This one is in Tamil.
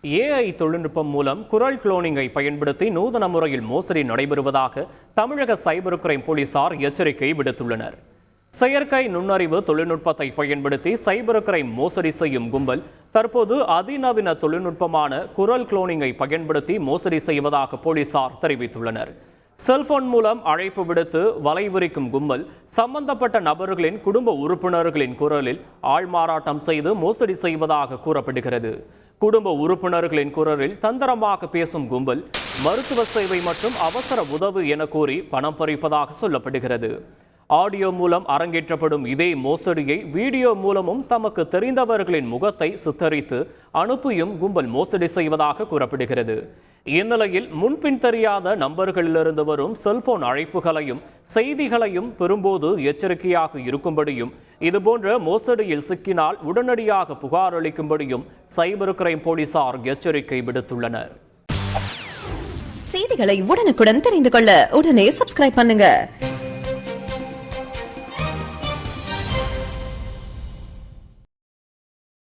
ஏஐ தொழில்நுட்பம் மூலம் குரல் குளோனிங்கை பயன்படுத்தி நூதன முறையில் மோசடி நடைபெறுவதாக தமிழக சைபர் கிரைம் போலீசார் எச்சரிக்கை விடுத்துள்ளனர். செயற்கை நுண்ணறிவு தொழில்நுட்பத்தை பயன்படுத்தி சைபர் கிரைம் மோசடி செய்யும் கும்பல் தற்போது அதிநவீன தொழில்நுட்பமான குரல் குளோனிங்கை பயன்படுத்தி மோசடி செய்வதாக போலீசார் தெரிவித்துள்ளனர். செல்போன் மூலம் அழைப்பு விடுத்து வலைவிரிக்கும் கும்பல் சம்பந்தப்பட்ட நபர்களின் குடும்ப உறுப்பினர்களின் குரலில் ஆள்மாறாட்டம் செய்து மோசடி செய்வதாக கூறப்படுகிறது. குடும்ப உறுப்பினர்களின் குரலில் தந்திரமாக பேசும் கும்பல் மருத்துவ சேவை மற்றும் அவசர உதவி என கூறி பணம் பறிப்பதாக சொல்லப்படுகிறது. ஆடியோ மூலம் அரங்கேற்றப்படும் இதே மோசடியை வீடியோ மூலமும் தமக்கு தெரிந்தவர்களின் முகத்தை சித்தரித்து அனுப்பியும் கும்பல் மோசடி செய்வதாக கூறப்படுகிறது. இந்நிலையில் முன்பின் தெரியாத நம்பர்களிலிருந்து வரும் செல்போன் அழைப்புகளையும் செய்திகளையும் பெறும்போது எச்சரிக்கையாக இருக்கும்படியும் இதுபோன்ற மோசடியில் சிக்கினால் உடனடியாக புகார் அளிக்கும்படியும் சைபர் கிரைம் போலீசார் எச்சரிக்கை விடுத்துள்ளனர். செய்திகளை உடனுக்குடன் தெரிந்து கொள்ள உடனே சப்ஸ்கிரைப் பண்ணுங்க.